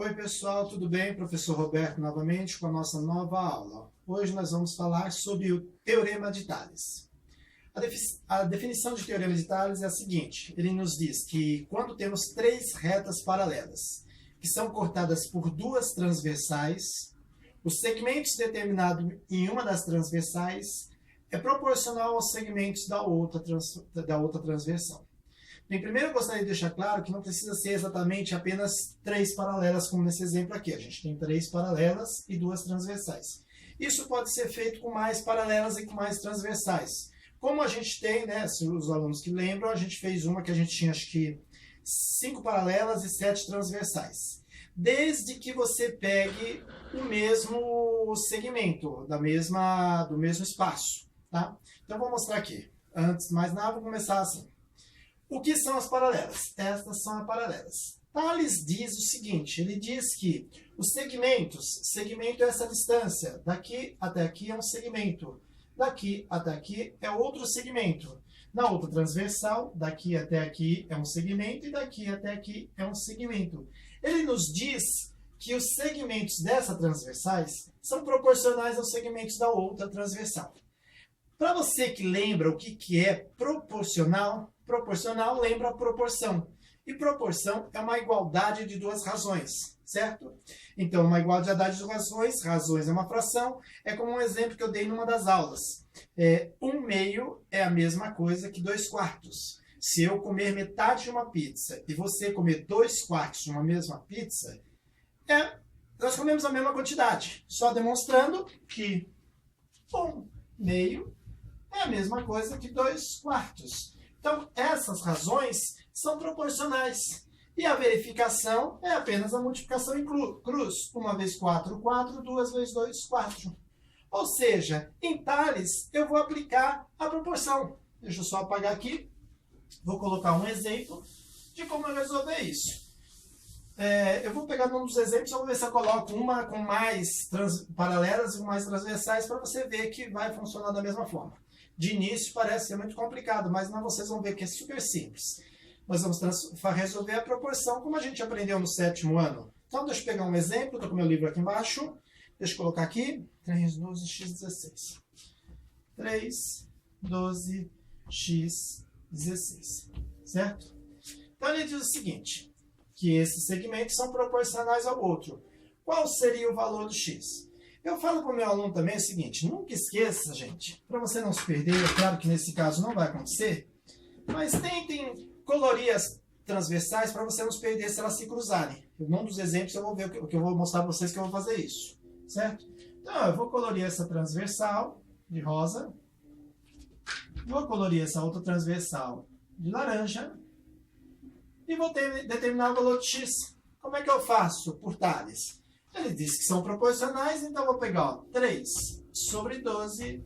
Oi pessoal, tudo bem? Professor Roberto novamente com a nossa nova aula. Hoje nós vamos falar sobre o Teorema de Tales. A definição de Teorema de Tales é a seguinte: ele nos diz que quando temos três retas paralelas, que são cortadas por duas transversais, os segmentos determinados em uma das transversais é proporcional aos segmentos da outra transversal. Bem, primeiro eu gostaria de deixar claro que não precisa ser exatamente apenas três paralelas, como nesse exemplo aqui. A gente tem três paralelas e duas transversais. Isso pode ser feito com mais paralelas e com mais transversais. Como a gente tem, né, se os alunos que lembram, a gente fez uma que a gente tinha, acho que, 5 paralelas e 7 transversais. Desde que você pegue o mesmo segmento, do mesmo espaço. Tá? Então, vou mostrar aqui. Antes de mais nada, vou começar assim. O que são as paralelas? Estas são as paralelas. Tales diz o seguinte, ele diz que os segmento é essa distância, daqui até aqui é um segmento, daqui até aqui é outro segmento. Na outra transversal, daqui até aqui é um segmento e daqui até aqui é um segmento. Ele nos diz que os segmentos dessas transversais são proporcionais aos segmentos da outra transversal. Para você que lembra o que é proporcional, proporcional lembra a proporção. E proporção é uma igualdade de duas razões, certo? Então, uma igualdade de duas razões é uma fração, é como um exemplo que eu dei numa das aulas. 1/2 é a mesma coisa que 2/4. Se eu comer metade de uma pizza e você comer 2/4 de uma mesma pizza, nós comemos a mesma quantidade, só demonstrando que 1/2 é a mesma coisa que 2/4. Então, essas razões são proporcionais. E a verificação é apenas a multiplicação em cruz. 1 vezes 4, 4. 2 vezes 2, 4. Ou seja, em Tales, eu vou aplicar a proporção. Deixa eu só apagar aqui. Vou colocar um exemplo de como eu resolver isso. Eu vou pegar um dos exemplos, eu vou ver se eu coloco uma com mais paralelas e com mais transversais, para você ver que vai funcionar da mesma forma. De início parece ser muito complicado, mas não, vocês vão ver que é super simples. Nós vamos resolver a proporção como a gente aprendeu no 7º ano. Então, deixa eu pegar um exemplo, estou com o meu livro aqui embaixo. Deixa eu colocar aqui, 3, 12, x, 16. 3, 12, x, 16. Certo? Então, ele diz o seguinte, que esses segmentos são proporcionais ao outro. Qual seria o valor do x? Eu falo para o meu aluno também o seguinte, nunca esqueça, gente, para você não se perder, é claro que nesse caso não vai acontecer, mas tentem colorir as transversais para você não se perder se elas se cruzarem. Num dos exemplos eu vou ver o que eu vou mostrar para vocês que eu vou fazer isso, certo? Então, eu vou colorir essa transversal de rosa, vou colorir essa outra transversal de laranja e vou determinar o valor de x. Como é que eu faço por Tales? Ele diz que são proporcionais, então eu vou pegar 3 sobre 12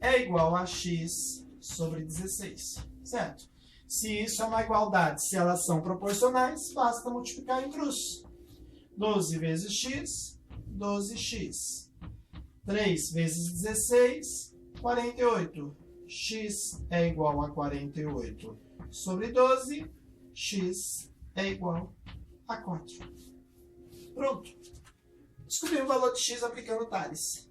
é igual a x sobre 16, certo? Se isso é uma igualdade, se elas são proporcionais, basta multiplicar em cruz. 12 vezes x, 12x. 3 vezes 16, 48. X é igual a 48 sobre 12, x é igual a 4. Pronto. Descobri o valor de x aplicando Tales.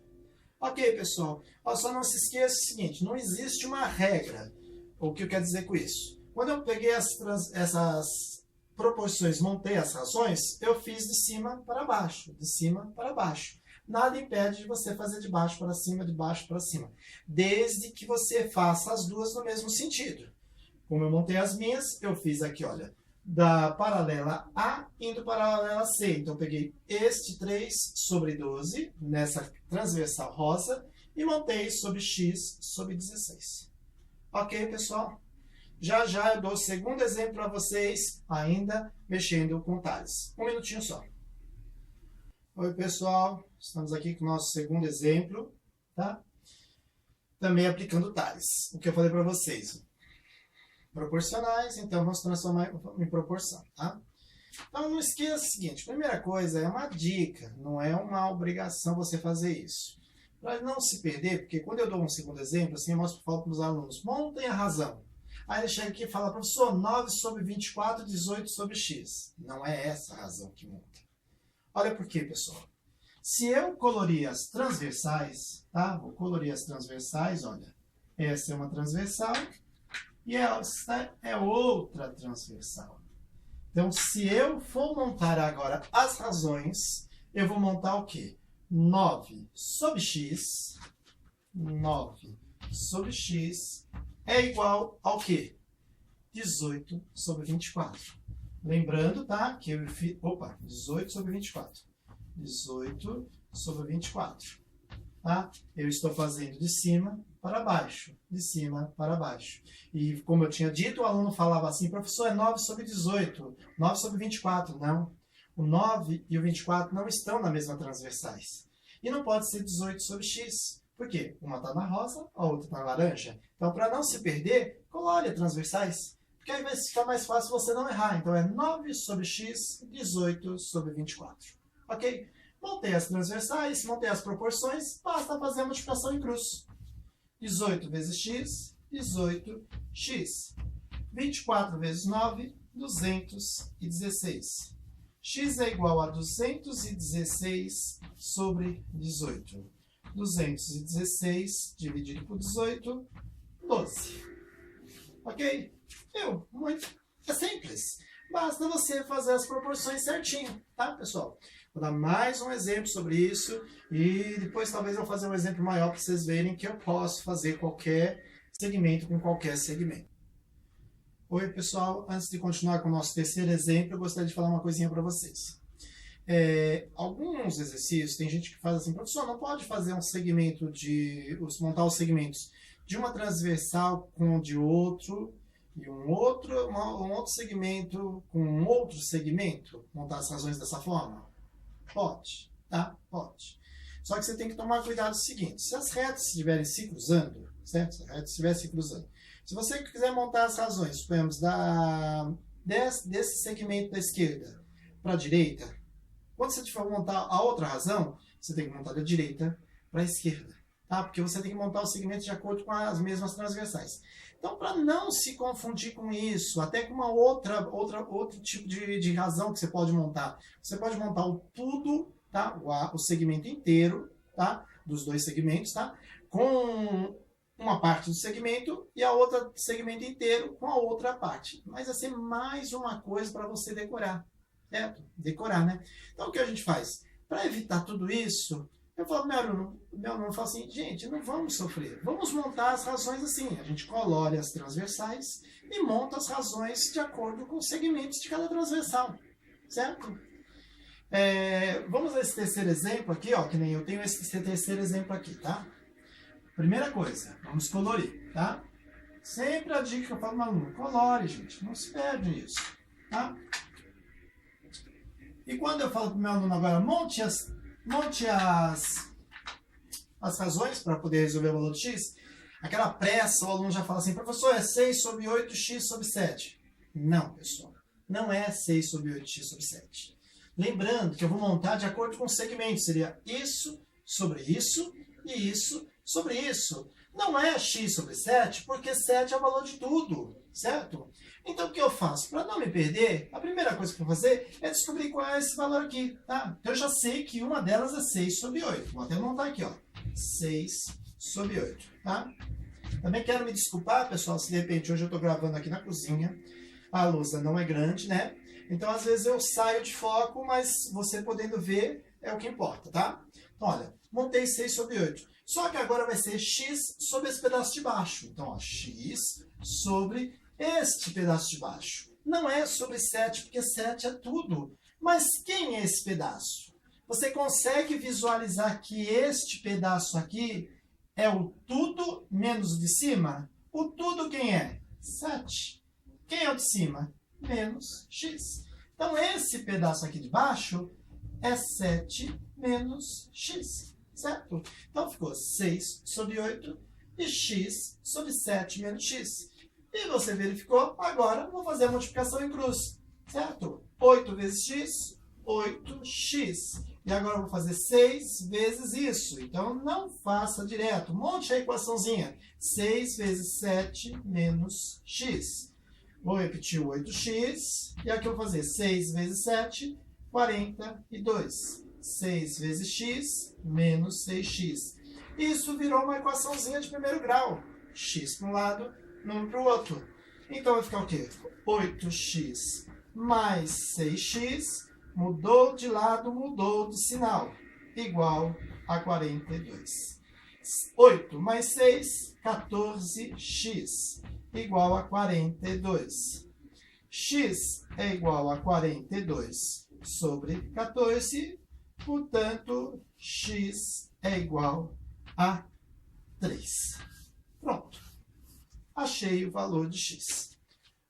Ok, pessoal. Só não se esqueça o seguinte, não existe uma regra. O que eu quero dizer com isso? Quando eu peguei essas proporções, montei as razões, eu fiz de cima para baixo, de cima para baixo. Nada impede de você fazer de baixo para cima, de baixo para cima. Desde que você faça as duas no mesmo sentido. Como eu montei as minhas, eu fiz aqui, olha, da paralela A indo para a paralela C. Então, eu peguei este 3 sobre 12, nessa transversal rosa, e montei sobre x sobre 16. Ok, pessoal? Já já eu dou o segundo exemplo para vocês, ainda mexendo com Tales. Um minutinho só. Oi, pessoal. Estamos aqui com o nosso segundo exemplo, tá? Também aplicando Tales. O que eu falei para vocês. Proporcionais, então vamos transformar em proporção, tá? Então não esqueça o seguinte, primeira coisa é uma dica, não é uma obrigação você fazer isso. Para não se perder, porque quando eu dou um segundo exemplo, assim eu falo para os alunos, montem a razão. Aí ele chega aqui e fala, professor, 9 sobre 24, 18 sobre x. Não é essa a razão que monta. Olha por quê, pessoal. Se eu colorir as transversais, tá? Vou colorir as transversais, olha. Essa é uma transversal e essa é outra transversal. Então, se eu for montar agora as razões, eu vou montar o quê? 9 sobre x, 9 sobre x é igual ao quê? 18 sobre 24. Lembrando, tá? Que eu fiz... Opa, 18 sobre 24. 18 sobre 24. Tá? Eu estou fazendo de cima para baixo. De cima para baixo. E como eu tinha dito, o aluno falava assim, professor, é 9 sobre 18. 9 sobre 24. Não. O 9 e o 24 não estão na mesma transversais. E não pode ser 18 sobre x. Por quê? Uma está na rosa, a outra está na laranja. Então, para não se perder, colore as transversais. Porque aí vai ficar mais fácil você não errar. Então, é 9 sobre x, 18 sobre 24. Ok? Montei as transversais, montei as proporções, basta fazer a multiplicação em cruz. 18 vezes x, 18x. 24 vezes 9, 216. X é igual a 216 sobre 18. 216 dividido por 18, 12. Ok? É simples. Basta você fazer as proporções certinho, tá, pessoal? Vou dar mais um exemplo sobre isso e depois talvez eu vou fazer um exemplo maior para vocês verem que eu posso fazer qualquer segmento com qualquer segmento. Oi, pessoal. Antes de continuar com o nosso terceiro exemplo, eu gostaria de falar uma coisinha para vocês. Alguns exercícios, tem gente que faz assim, professor, não pode fazer um segmento montar os segmentos de uma transversal com o de outro, e um outro segmento com um outro segmento, montar as razões dessa forma? Pode, tá? Pode. Só que você tem que tomar cuidado o seguinte, se as retas estiverem se cruzando, certo? Se as retas estiverem se cruzando, se você quiser montar as razões, suponhamos, desse segmento da esquerda para a direita, quando você for montar a outra razão, você tem que montar da direita para a esquerda, tá? Porque você tem que montar o segmento de acordo com as mesmas transversais. Então, para não se confundir com isso, até com uma outro tipo de razão que você pode montar o tudo, tá? O segmento inteiro, tá? Dos dois segmentos, tá? Com uma parte do segmento e a outra segmento inteiro com a outra parte. Mas vai ser mais uma coisa para você decorar, certo? Decorar, né? Então, o que a gente faz? Para evitar tudo isso, eu falo, meu aluno fala assim, gente, não vamos sofrer, vamos montar as razões assim. A gente colore as transversais e monta as razões de acordo com os segmentos de cada transversal, certo? Vamos a esse terceiro exemplo aqui, ó, que nem eu tenho esse terceiro exemplo aqui, tá? Primeira coisa, vamos colorir, tá? Sempre a dica que eu falo, meu aluno, colore, gente, não se perde nisso, tá? E quando eu falo para o meu aluno agora, monte as razões para poder resolver o valor de x, aquela pressa, o aluno já fala assim, professor, é 6 sobre 8x sobre 7. Não, pessoal, não é 6 sobre 8x sobre 7. Lembrando que eu vou montar de acordo com o segmento, seria isso sobre isso e isso sobre isso. Não é x sobre 7, porque 7 é o valor de tudo, certo? Então, o que eu faço? Para não me perder, a primeira coisa que eu vou fazer é descobrir qual é esse valor aqui, tá? Então, eu já sei que uma delas é 6 sobre 8. Vou até montar aqui, ó. 6 sobre 8, tá? Também quero me desculpar, pessoal, se de repente hoje eu estou gravando aqui na cozinha, a lousa não é grande, né? Então, às vezes eu saio de foco, mas você podendo ver é o que importa, tá? Então, olha, montei 6 sobre 8. Só que agora vai ser x sobre esse pedaço de baixo. Então, ó, x sobre este pedaço de baixo. Não é sobre 7, porque 7 é tudo. Mas quem é esse pedaço? Você consegue visualizar que este pedaço aqui é o tudo menos o de cima? O tudo quem é? 7. Quem é o de cima? Menos x. Então, esse pedaço aqui de baixo é 7 menos x. Certo? Então, ficou 6 sobre 8 e x sobre 7 menos x. E você verificou, agora vou fazer a multiplicação em cruz. Certo? 8 vezes x, 8x. E agora eu vou fazer 6 vezes isso. Então, não faça direto. Monte a equaçãozinha. 6 vezes 7 menos x. Vou repetir o 8x. E aqui eu vou fazer 6 vezes 7 42. 6 vezes x menos 6x. Isso virou uma equaçãozinha de primeiro grau. X para um lado, número para o outro. Então vai ficar o quê? 8x mais 6x, mudou de lado, mudou de sinal, igual a 42. 8 mais 6, 14x, igual a 42. X é igual a 42 sobre 14, portanto, x é igual a 3. Pronto. Achei o valor de x.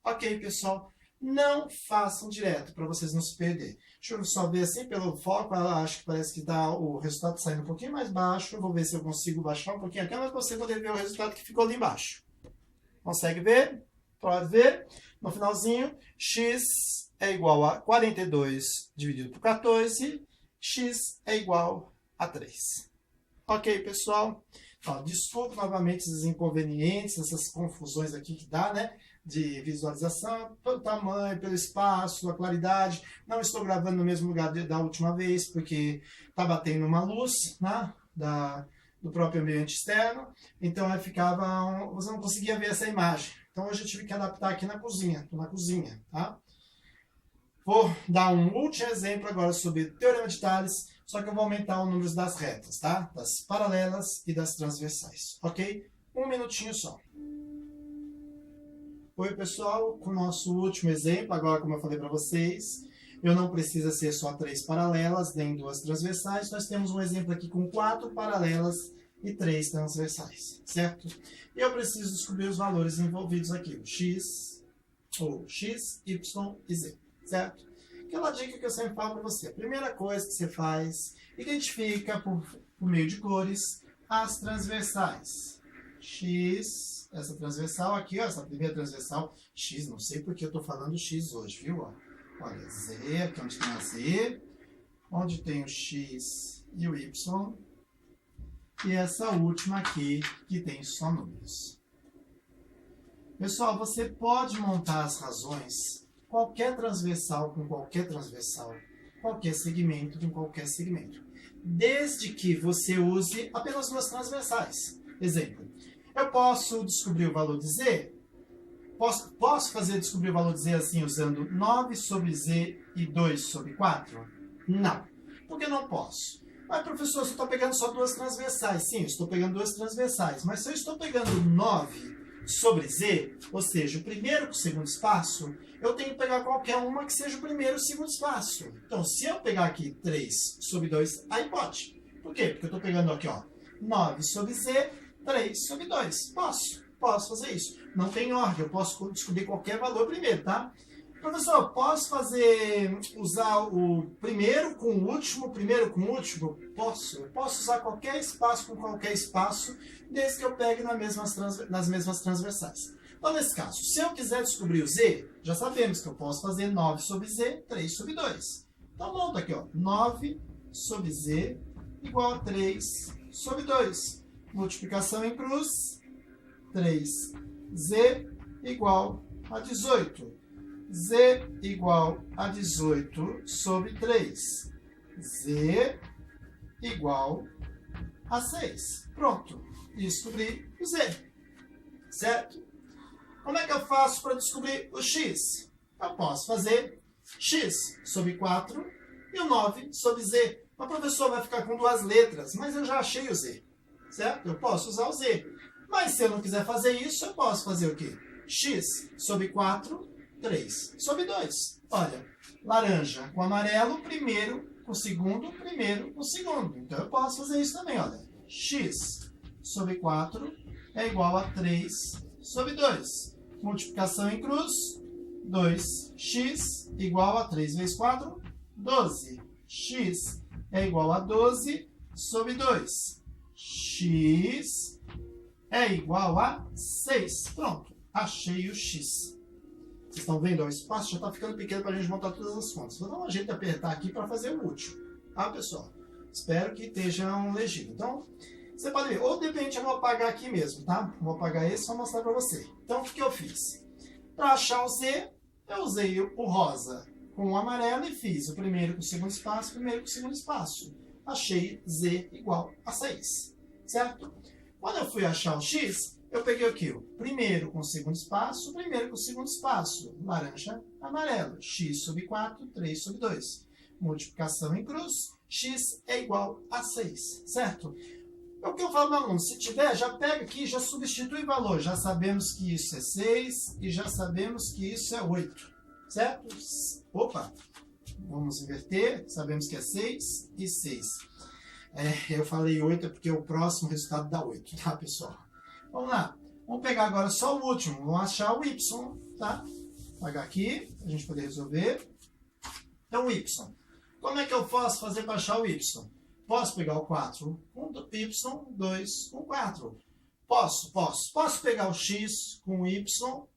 Ok, pessoal? Não façam direto, para vocês não se perderem. Deixa eu só ver assim, pelo foco, acho que parece que o resultado saindo um pouquinho mais baixo. Eu vou ver se eu consigo baixar um pouquinho aqui, mas você poder ver o resultado que ficou ali embaixo. Consegue ver? Pode ver. No finalzinho, x é igual a 42 dividido por 14. X é igual a 3. Ok, pessoal? Ó, desculpe novamente esses inconvenientes, essas confusões aqui que dá, né? De visualização, pelo tamanho, pelo espaço, a claridade. Não estou gravando no mesmo lugar da última vez, porque está batendo uma luz, né? Do próprio ambiente externo. Então você não conseguia ver essa imagem. Então hoje eu tive que adaptar aqui na cozinha. Estou na cozinha, tá? Vou dar um último exemplo agora sobre o Teorema de Tales, só que eu vou aumentar o número das retas, tá? Das paralelas e das transversais, ok? Um minutinho só. Oi, pessoal, com o nosso último exemplo, agora como eu falei para vocês, eu não precisa ser só 3 paralelas, nem 2 transversais, nós temos um exemplo aqui com 4 paralelas e 3 transversais, certo? E eu preciso descobrir os valores envolvidos aqui, o x, y e z. Certo? Aquela dica que eu sempre falo para você. A primeira coisa que você faz, identifica por meio de cores as transversais. X, essa transversal aqui, ó, essa primeira transversal, X, não sei porque eu estou falando X hoje, viu? Ó, olha, Z, aqui onde tem a Z, onde tem o X e o Y, e essa última aqui, que tem só números. Pessoal, você pode montar as razões qualquer transversal com qualquer transversal, qualquer segmento com qualquer segmento, desde que você use apenas 2 transversais. Exemplo, eu posso descobrir o valor de z? Posso fazer descobrir o valor de z assim, usando 9 sobre z e 2 sobre 4? Não. Por que não posso? Mas, professor, eu estou pegando só 2 transversais. Sim, eu estou pegando 2 transversais, mas se eu estou pegando 9 sobre z, ou seja, o primeiro com o segundo espaço, eu tenho que pegar qualquer uma que seja o primeiro e o segundo espaço. Então, se eu pegar aqui 3 sobre 2, aí pode. Por quê? Porque eu estou pegando aqui, ó, 9 sobre z, 3 sobre 2. Posso fazer isso. Não tem ordem, eu posso descobrir qualquer valor primeiro, tá? Professor, posso usar o primeiro com o último, primeiro com o último? Posso. Eu posso usar qualquer espaço com qualquer espaço, desde que eu pegue nas mesmas transversais. Então, nesse caso, se eu quiser descobrir o z, já sabemos que eu posso fazer 9 sobre z, 3 sobre 2. Então, monta aqui, ó, 9 sobre z igual a 3 sobre 2. Multiplicação em cruz, 3z igual a 18. Z igual a 18 sobre 3. Z igual a 6. Pronto. Descobri o Z. Certo? Como é que eu faço para descobrir o X? Eu posso fazer X sobre 4 e o 9 sobre Z. O professor vai ficar com 2 letras, mas eu já achei o Z. Certo? Eu posso usar o Z. Mas se eu não quiser fazer isso, eu posso fazer o quê? X sobre 4, 3 sobre 2. Olha, laranja com amarelo, primeiro com segundo, primeiro com segundo. Então, eu posso fazer isso também, olha. X sobre 4 é igual a 3 sobre 2. Multiplicação em cruz, 2x igual a 3 vezes 4, 12. X é igual a 12 sobre 2. X é igual a 6. Pronto, achei o X. Vocês estão vendo? O espaço já está ficando pequeno para a gente montar todas as contas. Vou dar um jeito de apertar aqui para fazer o último. Tá, pessoal? Espero que estejam legível. Então, você pode ver. Ou, de repente, eu vou apagar aqui mesmo, tá? Vou apagar esse e só mostrar para você. Então, o que eu fiz? Para achar o Z, eu usei o rosa com o amarelo e fiz o primeiro com o segundo espaço, primeiro com o segundo espaço. Achei z igual a 6, certo? Quando eu fui achar o x, eu peguei aqui o primeiro com o segundo espaço, primeiro com o segundo espaço, laranja, amarelo, x sobre 4, 3 sobre 2. Multiplicação em cruz, x é igual a 6, certo? É o que eu falo para o aluno, se tiver, já pega aqui, já substitui o valor. Já sabemos que isso é 6 e já sabemos que isso é 8, certo? Opa, vamos inverter, sabemos que é 6 e 6. Eu falei 8 é porque o próximo resultado dá 8, tá, pessoal? Vamos lá, vamos pegar agora só o último, vamos achar o y, tá? Vou pagar aqui, para a gente poder resolver. Então, o y. Como é que eu posso fazer para achar o y? Posso pegar o 4 com y, 2 com 4. Posso. Posso pegar o x com y,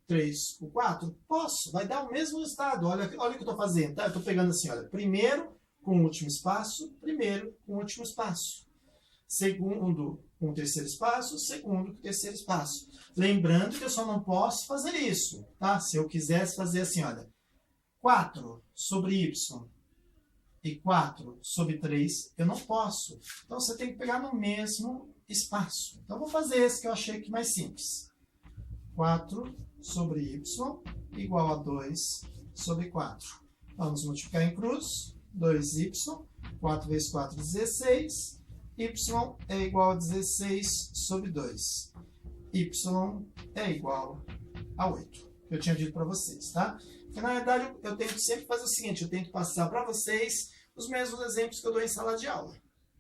3 com 4? Posso. Vai dar o mesmo resultado. Olha o que eu estou fazendo. Tá? Eu estou pegando assim, olha. Primeiro com o último espaço, primeiro com o último espaço. Segundo com o terceiro espaço, segundo com o terceiro espaço. Lembrando que eu só não posso fazer isso. Tá? Se eu quisesse fazer assim, olha. 4 sobre y e 4 sobre 3, eu não posso. Então, você tem que pegar no mesmo espaço. Então, vou fazer esse que eu achei que mais simples. 4 sobre y igual a 2 sobre 4. Vamos multiplicar em cruz. 2y, 4 vezes 4, 16. Y é igual a 16 sobre 2. Y é igual a 8. Eu tinha dito para vocês, tá? Porque, na verdade, eu tento sempre fazer o seguinte, eu tento passar para vocês os mesmos exemplos que eu dou em sala de aula.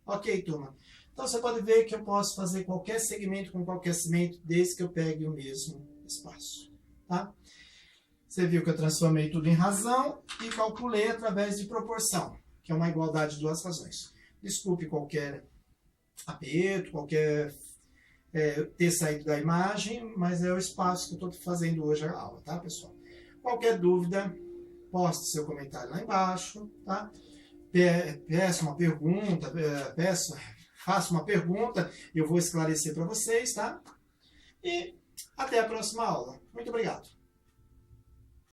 Ok, turma? Então, você pode ver que eu posso fazer qualquer segmento com qualquer segmento, desde que eu pegue o mesmo espaço. Tá? Você viu que eu transformei tudo em razão e calculei através de proporção, que é uma igualdade de duas razões. Desculpe qualquer aperto, qualquer ter saído da imagem, mas é o espaço que eu estou fazendo hoje a aula, tá, pessoal? Qualquer dúvida, poste seu comentário lá embaixo, tá? Peça uma pergunta, faça uma pergunta, eu vou esclarecer para vocês, tá? E até a próxima aula. Muito obrigado.